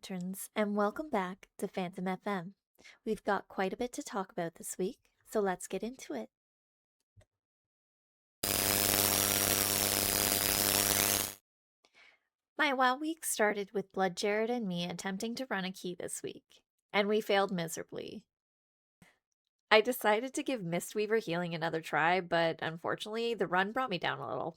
Lanterns, and welcome back to Phantom FM. We've got quite a bit to talk about this week, so let's get into it. My WoW week started with Blood Jared and me attempting to run a key this week, and we failed miserably. I decided to give Mistweaver healing another try, but unfortunately, the run brought me down a little.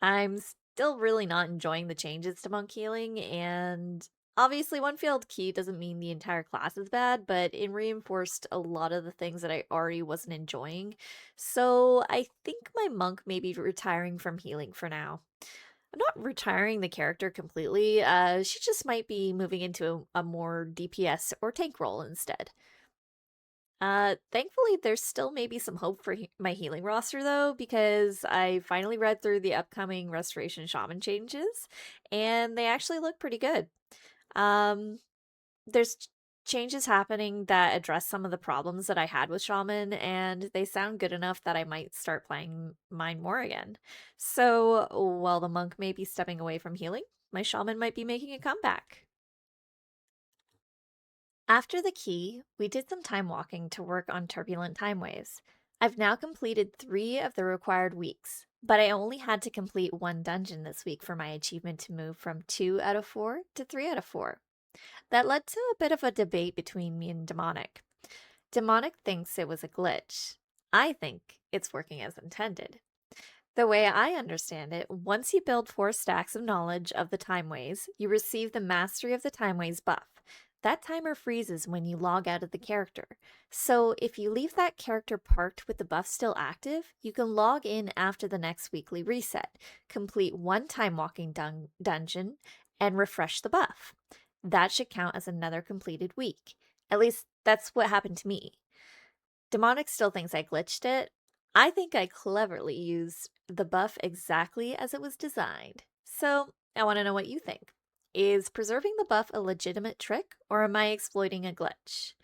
I'm still really not enjoying the changes to monk healing, and obviously one failed key doesn't mean the entire class is bad, but it reinforced a lot of the things that I already wasn't enjoying. So I think my monk may be retiring from healing for now. I'm not retiring the character completely, she just might be moving into a more DPS or tank role instead. Thankfully, there's still maybe some hope for my healing roster though, because I finally read through the upcoming Restoration Shaman changes, and they actually look pretty good. Um, there's changes happening that address some of the problems that I had with Shaman, and they sound good enough that I might start playing mine more again. So while the monk may be stepping away from healing, my Shaman might be making a comeback. After the key, we did some time walking to work on Turbulent Timeways. I've now completed 3 of the required weeks, but I only had to complete 1 dungeon this week for my achievement to move from 2 out of 4 to 3 out of 4. That led to a bit of a debate between me and Deamonic. Deamonic thinks it was a glitch. I think it's working as intended. The way I understand it, once you build 4 stacks of knowledge of the timeways, you receive the Mastery of the Timeways buff. That timer freezes when you log out of the character. So if you leave that character parked with the buff still active, you can log in after the next weekly reset, complete 1 time walking dungeon, and refresh the buff. That should count as another completed week. At least that's what happened to me. Demonic still thinks I glitched it. I think I cleverly used the buff exactly as it was designed. So I want to know what you think. Is preserving the buff a legitimate trick, or am I exploiting a glitch?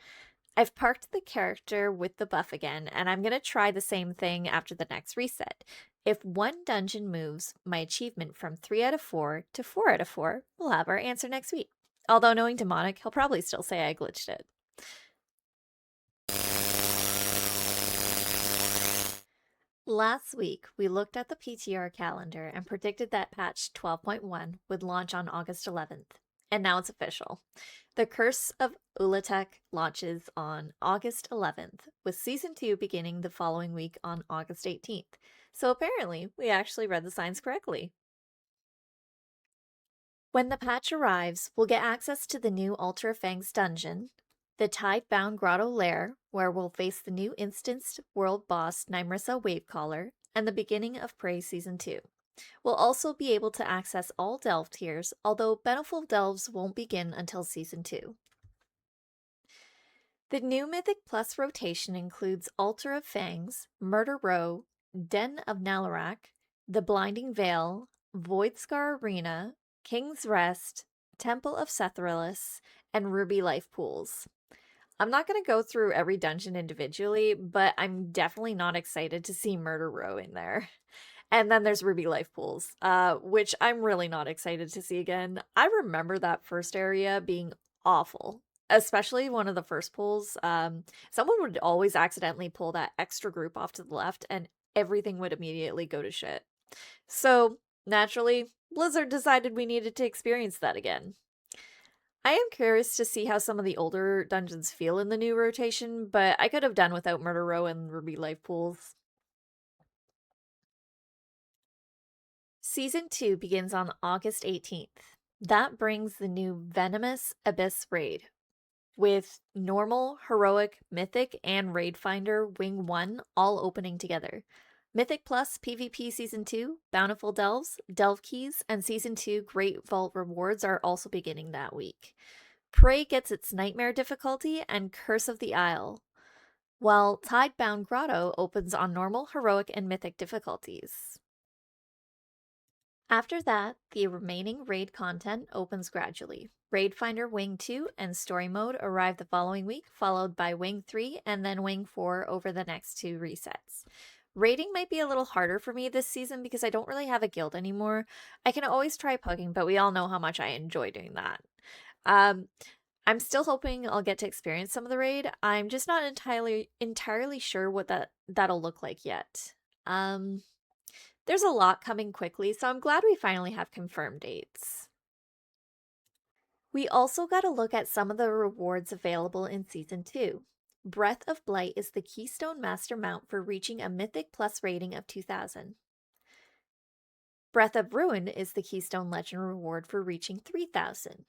I've parked the character with the buff again, and I'm going to try the same thing after the next reset. If 1 dungeon moves my achievement from 3 out of 4 to 4 out of 4, we'll have our answer next week. Although knowing Demonic, he'll probably still say I glitched it. Last week, we looked at the PTR calendar and predicted that patch 12.1 would launch on August 11th, and now it's official. The Curse of Ulatek launches on August 11th, with Season 2 beginning the following week on August 18th. So apparently, we actually read the signs correctly. When the patch arrives, we'll get access to the new Altar of Fangs dungeon, the Tidebound Grotto Lair, where we'll face the new instanced world boss Nymersa Wavecaller, and the beginning of Prey Season 2. We'll also be able to access all Delve tiers, although Bountiful Delves won't begin until Season 2. The new Mythic Plus rotation includes Altar of Fangs, Murder Row, Den of Nalarak, The Blinding Veil, Voidscar Arena, King's Rest, Temple of Sethrilus, and Ruby Life Pools. I'm not going to go through every dungeon individually, but I'm definitely not excited to see Murder Row in there. And then there's Ruby Life Pools, which I'm really not excited to see again. I remember that first area being awful, especially one of the first pools. Someone would always accidentally pull that extra group off to the left, and everything would immediately go to shit. So, naturally, Blizzard decided we needed to experience that again. I am curious to see how some of the older dungeons feel in the new rotation, but I could have done without Murder Row and Ruby Life Pools. Season 2 begins on August 18th. That brings the new Venomous Abyss raid, with Normal, Heroic, Mythic, and Raid Finder Wing 1 all opening together. Mythic Plus PvP Season 2, Bountiful Delves, Delve Keys, and Season 2 Great Vault rewards are also beginning that week. Prey gets its Nightmare difficulty and Curse of the Isle, while Tidebound Grotto opens on Normal, Heroic, and Mythic difficulties. After that, the remaining raid content opens gradually. Raid Finder Wing 2 and Story Mode arrive the following week, followed by Wing 3 and then Wing 4 over the next 2 resets. Raiding might be a little harder for me this season because I don't really have a guild anymore. I can always try pugging, but we all know how much I enjoy doing that. Um, I'm still hoping I'll get to experience some of the raid. I'm just not entirely sure what that'll look like yet. Um, there's a lot coming quickly, so I'm glad we finally have confirmed dates. We also got a look at some of the rewards available in Season 2. Breath of Blight is the Keystone Master mount for reaching a Mythic Plus rating of 2000. Breath of Ruin is the Keystone Legend reward for reaching 3000.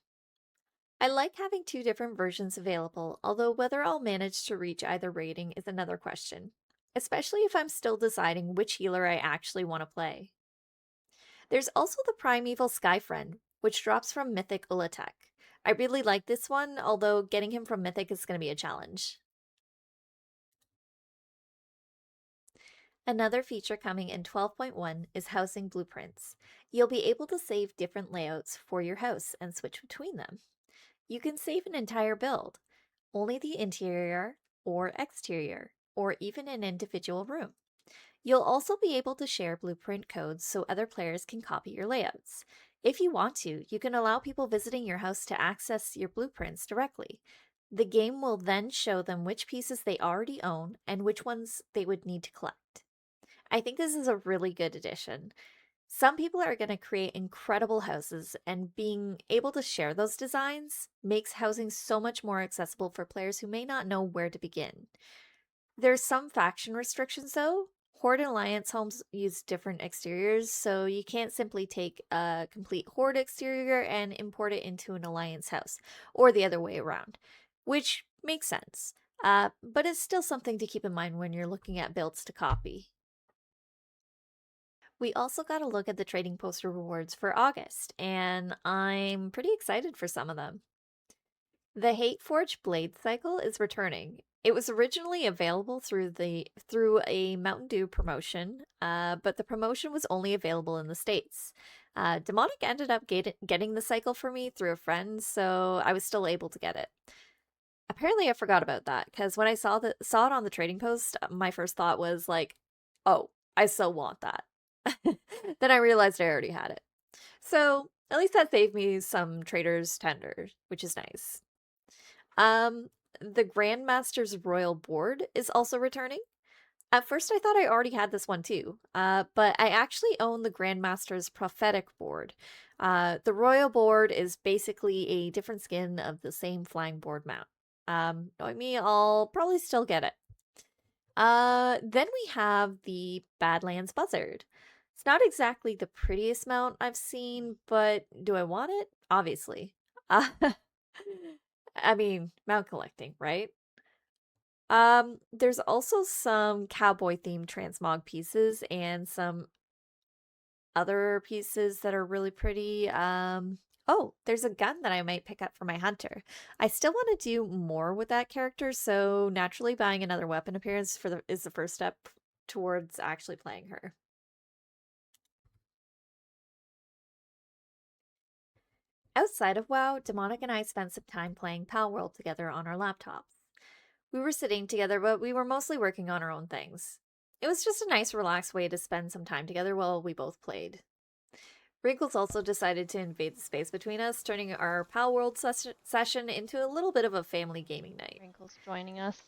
I like having two different versions available, although whether I'll manage to reach either rating is another question, especially if I'm still deciding which healer I actually want to play. There's also the Primeval Skyfriend, which drops from Mythic Ulatek. I really like this one, although getting him from Mythic is going to be a challenge. Another feature coming in 12.1 is housing blueprints. You'll be able to save different layouts for your house and switch between them. You can save an entire build, only the interior or exterior, or even an individual room. You'll also be able to share blueprint codes so other players can copy your layouts. If you want to, you can allow people visiting your house to access your blueprints directly. The game will then show them which pieces they already own and which ones they would need to collect. I think this is a really good addition. Some people are going to create incredible houses, and being able to share those designs makes housing so much more accessible for players who may not know where to begin. There's some faction restrictions though. Horde and Alliance homes use different exteriors, so you can't simply take a complete Horde exterior and import it into an Alliance house, or the other way around, which makes sense. But it's still something to keep in mind when you're looking at builds to copy. We also got a look at the trading poster rewards for August, and I'm pretty excited for some of them. The Hateforge Blade Cycle is returning. It was originally available through a Mountain Dew promotion, but the promotion was only available in the States. Deamonic ended up getting the cycle for me through a friend, so I was still able to get it. Apparently, I forgot about that because when I saw it on the trading post, my first thought was like, "Oh, I still want that." Then I realized I already had it. So at least that saved me some trader's tender, which is nice. The Grandmaster's Royal Board is also returning. At first I thought I already had this one too, but I actually own the Grandmaster's Prophetic Board. The Royal Board is basically a different skin of the same flying board mount. Knowing me, I'll probably still get it. Then we have the Badlands Buzzard. It's not exactly the prettiest mount I've seen, but do I want it? Obviously. I mean, mount collecting, right? There's also some cowboy-themed transmog pieces and some other pieces that are really pretty. Oh, there's a gun that I might pick up for my hunter. I still want to do more with that character, so naturally buying another weapon appearance is the first step towards actually playing her. Outside of WoW, Deamonic and I spent some time playing Palworld together on our laptops. We were sitting together, but we were mostly working on our own things. It was just a nice, relaxed way to spend some time together while we both played. Wrinkles also decided to invade the space between us, turning our Palworld session into a little bit of a family gaming night. Wrinkles joining us.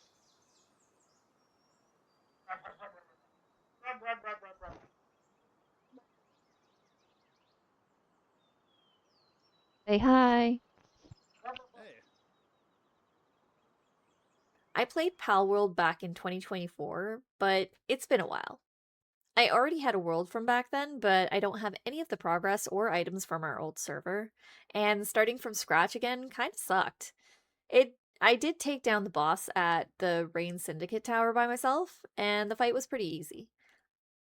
Say hi. Hey. I played Palworld back in 2024, but it's been a while. I already had a world from back then, but I don't have any of the progress or items from our old server, and starting from scratch again kinda sucked. I did take down the boss at the Rain Syndicate Tower by myself, and the fight was pretty easy.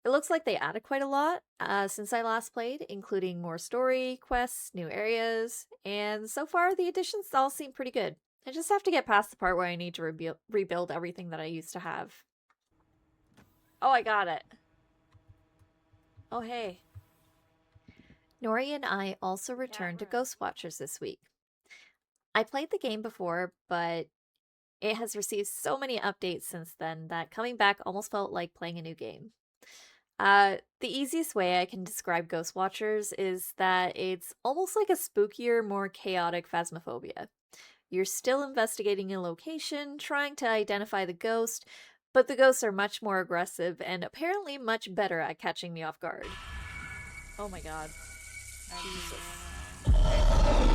It looks like they added quite a lot since I last played, including more story, quests, new areas, and so far the additions all seem pretty good. I just have to get past the part where I need to rebuild everything that I used to have. Oh, I got it. Oh, hey. Nori and I also returned to Ghost Watchers this week. I played the game before, but it has received so many updates since then that coming back almost felt like playing a new game. The easiest way I can describe Ghost Watchers is that it's almost like a spookier, more chaotic Phasmophobia. You're still investigating a location, trying to identify the ghost, but the ghosts are much more aggressive and apparently much better at catching me off guard. Oh my god. Jesus.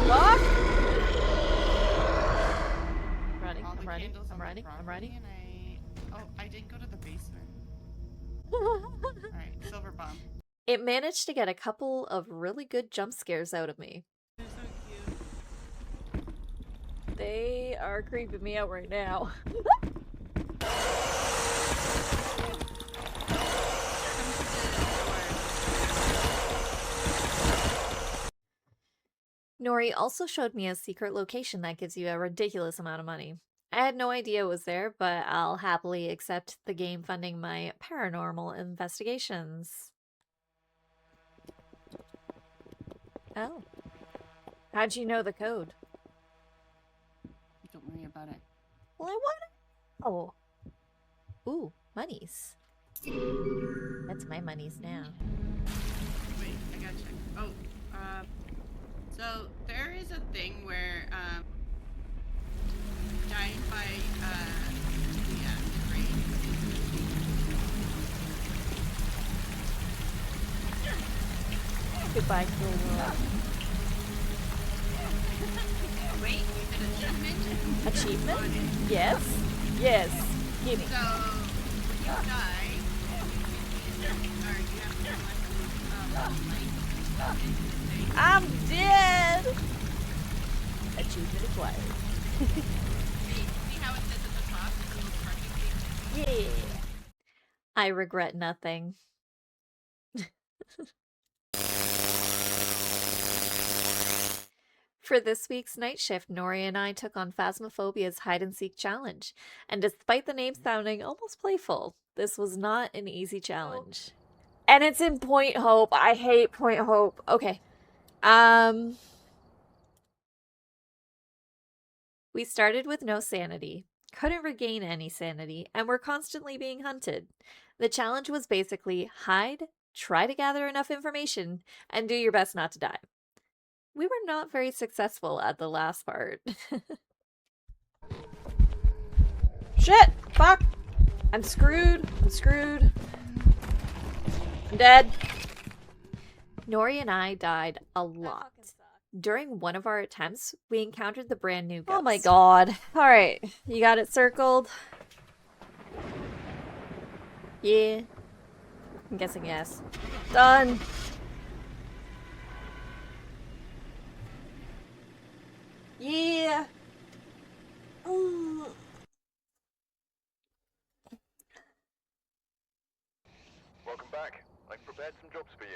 Fuck! I'm running. I didn't go to the basement. Alright, silver bomb. It managed to get a couple of really good jump scares out of me. They're so cute. They are creeping me out right now. Nori also showed me a secret location that gives you a ridiculous amount of money. I had no idea it was there, but I'll happily accept the game funding my paranormal investigations. Oh. How'd you know the code? Don't worry about it. Well, I want to. Oh. Ooh, monies. That's my monies now. Wait, I gotta check. Oh, so there is a thing where, dying by, the rain. Goodbye, cruel world. Wait, you did achievement? Achievement? Yes. Yes. Give me. So, you die, or you have to light into the stage. I'm dead! Achievement acquired. See how it says at the top? It's a little parking thing? Yeah. I regret nothing. For this week's night shift, Nori and I took on Phasmophobia's hide-and-seek challenge, and despite the name sounding almost playful, this was not an easy challenge. And it's in Point Hope. I hate Point Hope. Okay. We started with no sanity, couldn't regain any sanity, and were constantly being hunted. The challenge was basically hide, try to gather enough information, and do your best not to die. We were not very successful at the last part. Shit! Fuck! I'm screwed. I'm dead. Nori and I died a lot. During one of our attempts, we encountered the brand new ghost. Oh my god. Alright, you got it circled? Yeah. I'm guessing yes. Done! Yeah! Welcome back. I've prepared some jobs for you.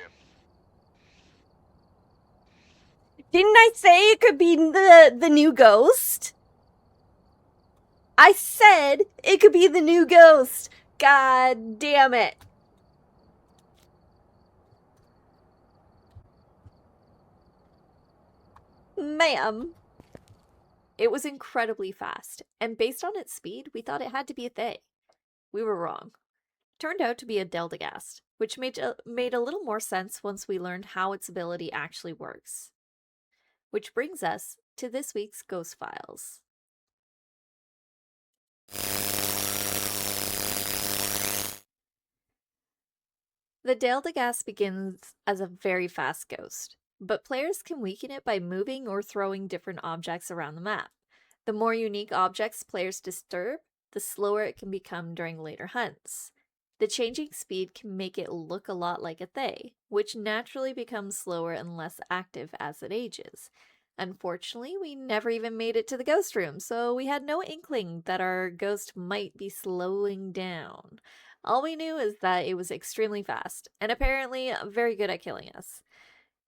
Didn't I say it could be the new ghost? I said it could be the new ghost. God damn it. Ma'am. It was incredibly fast, and based on its speed, we thought it had to be a Thay. We were wrong. Turned out to be a Deildegast, which made a little more sense once we learned how its ability actually works. Which brings us to this week's Ghost Files. The Deildegast begins as a very fast ghost, but players can weaken it by moving or throwing different objects around the map. The more unique objects players disturb, the slower it can become during later hunts. The changing speed can make it look a lot like a Thay, which naturally becomes slower and less active as it ages. Unfortunately, we never even made it to the ghost room, so we had no inkling that our ghost might be slowing down. All we knew is that it was extremely fast, and apparently very good at killing us.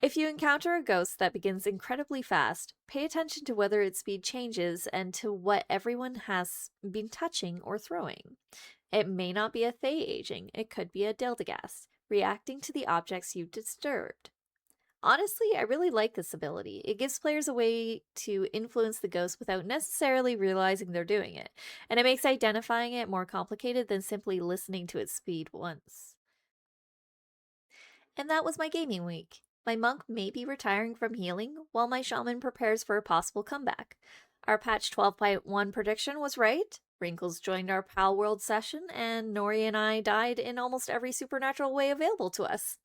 If you encounter a ghost that begins incredibly fast, pay attention to whether its speed changes and to what everyone has been touching or throwing. It may not be a Thay aging, it could be a Deildegast, reacting to the objects you've disturbed. Honestly, I really like this ability. It gives players a way to influence the ghost without necessarily realizing they're doing it, and it makes identifying it more complicated than simply listening to its speed once. And that was my gaming week. My monk may be retiring from healing, while my shaman prepares for a possible comeback. Our patch 12.1 prediction was right. Wrinkles joined our Palworld session, and Nori and I died in almost every supernatural way available to us.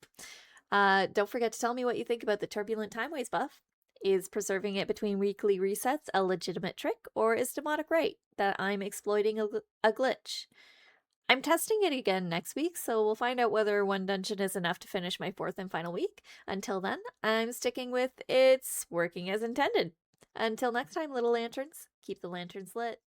Don't forget to tell me what you think about the Turbulent Timeways buff. Is preserving it between weekly resets a legitimate trick, or is Demonic right that I'm exploiting a glitch? I'm testing it again next week, so we'll find out whether one dungeon is enough to finish my fourth and final week. Until then, I'm sticking with it's working as intended. Until next time, little lanterns, keep the lanterns lit.